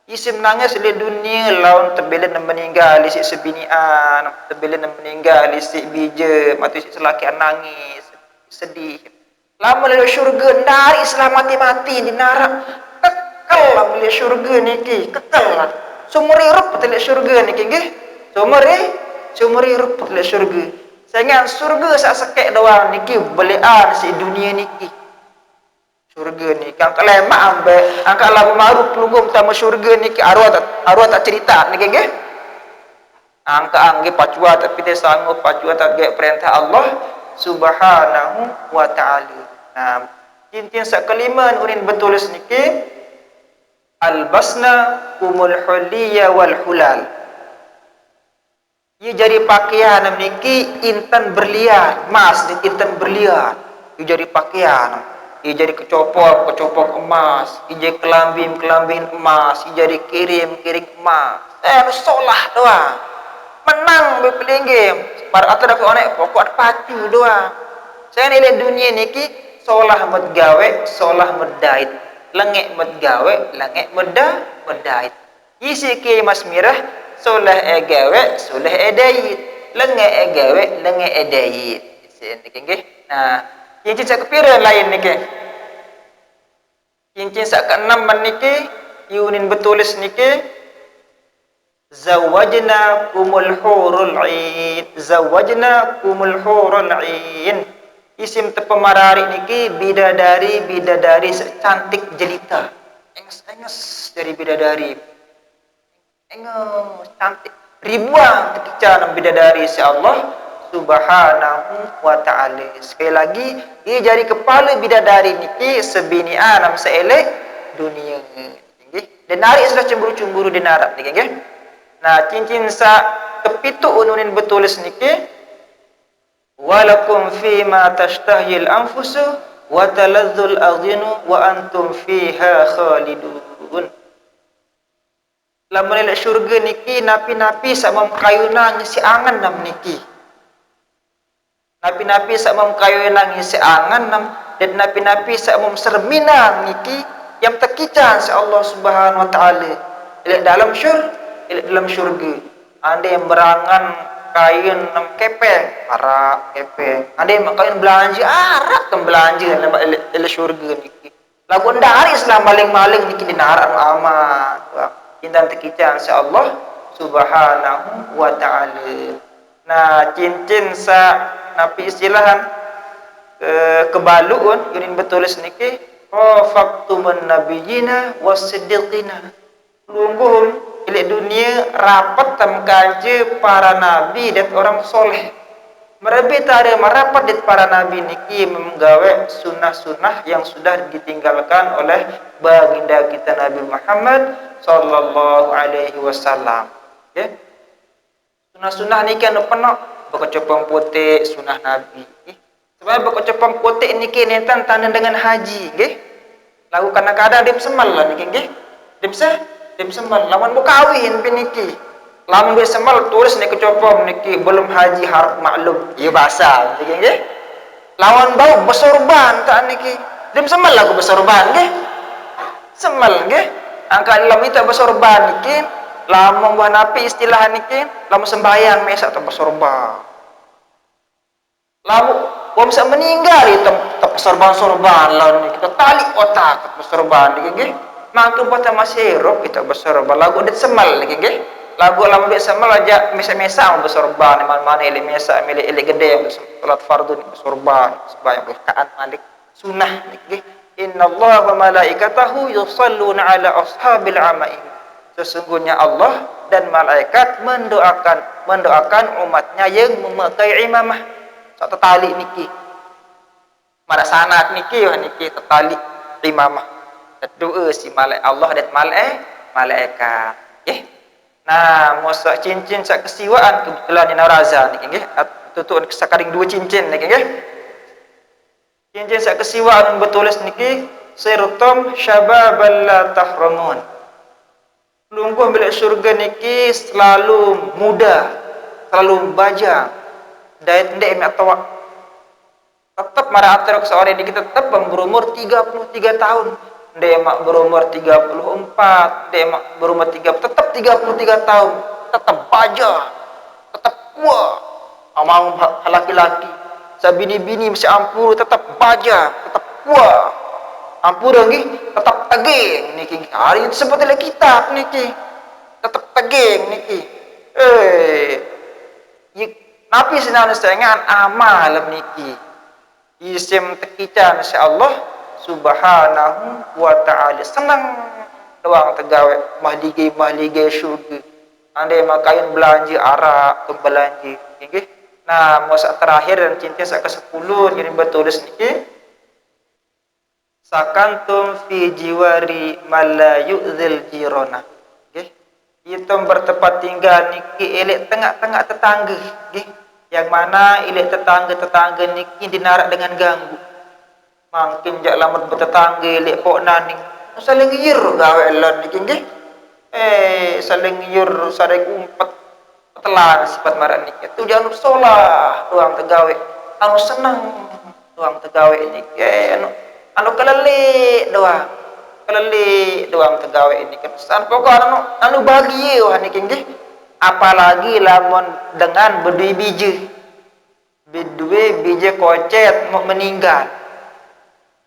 Isim nangis di dunia lawan terbelan meninggal isi sebinian, terbelan meninggal isi bija, mati isi selakian nangis, sedih. Lama lalu syurga dari mati dinarak kekal lah melihat syurga niki kekal lah. Sumur hirup melihat syurga niki nggih. Sumur hirup melihat syurga. Saingan surga sak sekek doang niki belian si dunia niki. Surga ni kan lemak ambek angkat labu maru pelugum tama surga niki arwah tak cerita niki nggih. Angka angge pacua tapi dia sanggup pacua tak ge perintah Allah Subhanahu wa taala. Nah, cintin sak kelima unin betulis niki albasna umul huliyya wal hulal. Ia jadi pakaian niki intan berlian, mas di intan berlian. Ia jadi pakaian. Ia jadi kecopok emas. Ia jadi kelambing emas. Ia jadi kirim emas. Solah doang. Menang berpelinggim. Para atau dapat onek pokok pacu doang. Saya nilai dunia niki solah medgawe, solah medait. Lengek medgawe, lengek medait. Isi ki mas mirah solah egawe, solah edait. Lengek egawe, lengek edait. Niki nggih. Nah, cincin sak kepira lain niki. Cincin sak keenam niki yunin betulis niki zawajna kumul hurul ain. Zawajna kumul hurul ain. Isim tepemarari niki bidadari cantik jelita. Enges dari bidadari. Cantik ribuan kekican bidadari si Allah Subhanahu wa ta'ala. Sekali lagi ia jadi kepala bidadari niki sebini anam seelek dunia nggih. Denari sudah cemburu denarat niki nggih. Nah, cincin sa kepitu ununin betulis niki walakum fima tashtahil anfusu wa taladzul adhinu wa antum fiha khalidun. Lamun elek syurga niki napi-napi sak memkayuna ngisi angan nam niki. Napi-napi sak memkayuna ngisi angan nam dan napi-napi sak memsermina niki yang tekican si Allah Subhanahu wa taala. Elek dalam syurga. Ande yang berangan kain nam kepeng, arak kepeng. Ande yang kain belanja arak kan belanja dalam elek syurga niki. Lagu ndari Islam maling-maling niki dinarak amat. Intan tekican sa Allah Subhanahu wa taala. Nah, cincin sa napi istilahan kebaluun yunin betulis niki rafaqtumun nabiyina wasiddiqina. Lungguh ilek dunia rapat tam kaje para nabi dan orang soleh. Merebih tare merapat dit para nabi niki menggawe sunnah-sunnah yang sudah ditinggalkan oleh baginda kita Nabi Muhammad sallallahu alaihi wasallam. Ya. Sunnah-sunnah niki anu penuh bekocopong putih sunnah Nabi. Sebab bekocopong putih niki nentan tanda dengan haji, nggih. Lagu kadang-kadang dim semal lah niki nggih. Dim semal lawan mau kawin piniki. Lamun dia semal tulis ni kecopong niki belum haji harap maklum. Ieu bahasa niki nggih. Lawan bau besorban tak niki. Dim semal lagu besorban nggih. Semal nggih. Angka dalam itu besorban niki lamun buah napi istilah niki lamun sembahyang mesak tak besorban. Lamun wong sak meninggal itu sorban-sorban lawan niki tali otak besorban niki nggih. Mangke pata masih rok kita besorban lagu det semal niki nggih. Lagu lamun dia semal aja mesa-mesa besorban mana ile mesa milik ile gede salat fardhu besorban sembahyang rakaat malik sunah niki. Innallaha wa malaikatahu yusalluna ala ashabil amaim. Sesungguhnya Allah dan malaikat mendoakan umatnya yang memakai imamah. Satu tali niki. Mana sanad niki niki tali imamah. Doa si malaikat Allah dan malaikat. Nggih. Nah, mosa cincin sak kesiwaan kebetulan di Naraza niki nggih. Tutuk sakaring dua cincin niki nggih. Cincin sak kesiwaan betulis niki sirtum syababal la tahramun. Lungguh bilik surga niki selalu muda, selalu bajang. Dait ndek mek tawak. Tetap mara atur seorang ini tetap berumur 33 tahun. Ndek mak berumur 34, ndek mak berumur 30, tetap 33 tahun. Tetap bajang, tetap kuat. Amang laki-laki sabini-bini mesti ampur tetap baja, tetap kuat. Ampur lagi tetap teging niki. Hari itu seperti dalam kitab niki. Tetap teging niki. Nabi senang sengan amal niki. Isim tekican Allah subhanahu wa ta'ala. Senang doang tegawe mahlige syurga. Andai makain belanja arak ke belanja. Okay? Nah, masa terakhir dan cinta sak ke-10 jadi betul niki. Sakantum fi jiwari mala yu'zil jirona. Okay? Itu bertempat tinggal niki elek tengah-tengah tetangga. Okay? Yang mana elek tetangga-tetangga niki dinarak dengan ganggu. Mungkin jak lambat bertetangga elek pok naning. Saling ngiyur gawe elon niki nggih. Saling ngiyur, saling umpet telan sifat marah niki. Tu jangan solah doang tegawe. Anu senang doang tegawe niki. Anu kelele doang. Kelele doang tegawe ini kan. San pokok anu bahagia wah niki nggih. Apalagi lamun dengan berdua biji. Berdua biji kocet mau meninggal.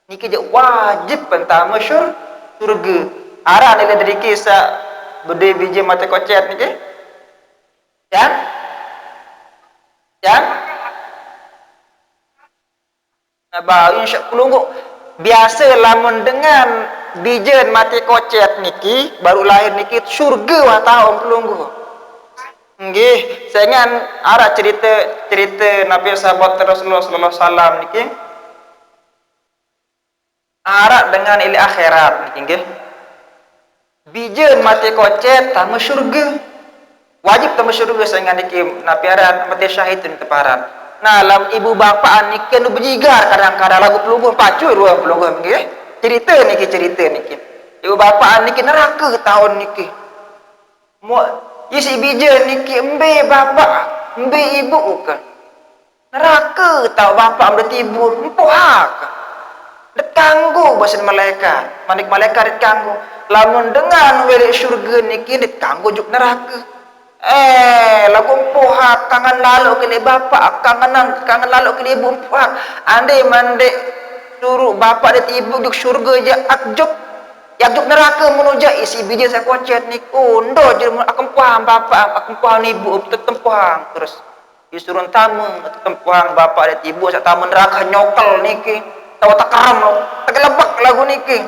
Niki je wajib pertama surga. Ara nilai dari kisah berdua biji mata kocet niki. Ya? Nah, insya Allah biasa lamun dengan bijen mati kocet niki baru lahir niki surga wah tahu pelunggu. Nggih, saya ingat ada cerita Nabi sahabat Rasulullah sallallahu alaihi wasallam niki. Arak dengan ili akhirat niki nggih. Bijen mati kocet tamu surga. Wajib tamu surga saya ingat niki Nabi aran mati syahid ni teparan. Nah, lam ibu bapa niki nu bejigar kadang-kadang lagu pelungguh pacu ruang pelungguh nggih. Cerita niki. Ibu bapa niki neraka tahun niki. Mo isi bijen niki embe bapa, embe ibu kan. Neraka tahu bapa amde tibur empoh hak. Ditangguh bahasa malaikat. Manik malaikat ditangguh. Lamun dengan weli syurga niki ditangguh juk neraka. Lagu empoh kangen lalu kini bapa, kangen lalu kini ibu empoh. Andai mandek suruh bapa dit ibu juk syurga je akjuk. Yakjuk neraka menuju isi biji saya kocet niku. Ndo je akan puang bapa, akan puang ibu tetep puang terus. Disuruh tamu tetep puang bapa dit ibu sak tamu neraka nyokel niki. Tahu tak karam lo, tak lebak lagu niki.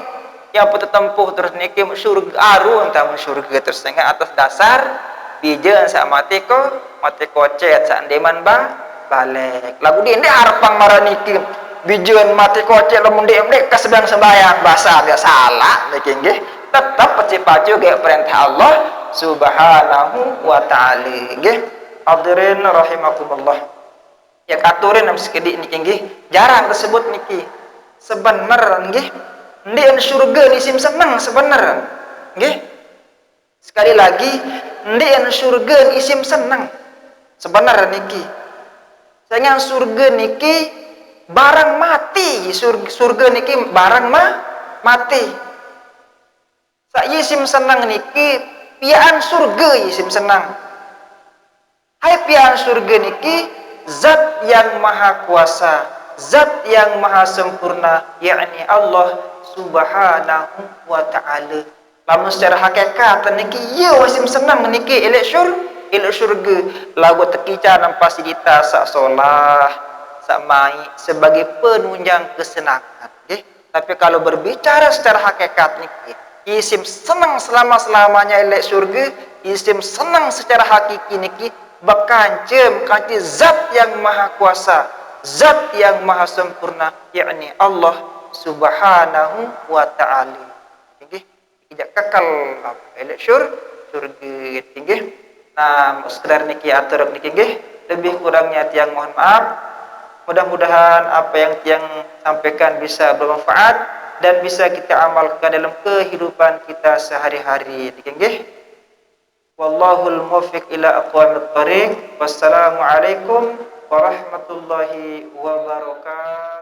Ya pun tempuh terus niki surga aru entah surga terus dengan atas dasar bijen sak mati kocet sak deman balik. Lagu di ini harapang marah niki bijen mati kocet lamun dek kesedang sembayang bahasa dia salah niki nggih. Tetap pacu ge perintah Allah subhanahu wa ta'ala nggih. Hadirin rahimakumullah. Ya katurin nam sekedik niki nggih. Jarang tersebut niki. Sebenar nggih. Ndek surga isim senang sebenar. Nggih. Sekali lagi, ndek surga isim senang. Sebenar niki. Sayang surga niki barang mati. Surga niki barang mati. Saya isim senang niki piaan surga isim senang. Hai piaan surga niki zat yang maha kuasa, zat yang maha sempurna, yakni Allah subhanahu wa ta'ala. Lamun secara hakikat niki ya wasim senang niki elek syurga. Lagu tekica nampak sidita sak solah, sak mai sebagai penunjang kesenangan. Okay? Tapi kalau berbicara secara hakikat niki, isim senang selama-selamanya elek syurga, isim senang secara hakiki niki bakancem kanti zat yang maha kuasa, zat yang maha sempurna, yakni Allah subhanahu wa ta'ala. Nggih, tidak kekal elek surga nggih. Nah, sekedar niki atur niki nggih, lebih kurangnya tiang mohon maaf. Mudah-mudahan apa yang tiang sampaikan bisa bermanfaat dan bisa kita amalkan dalam kehidupan kita sehari-hari nggih. Wallahul muwaffiq ila aqwamit thariq. Wassalamualaikum warahmatullahi wabarakatuh.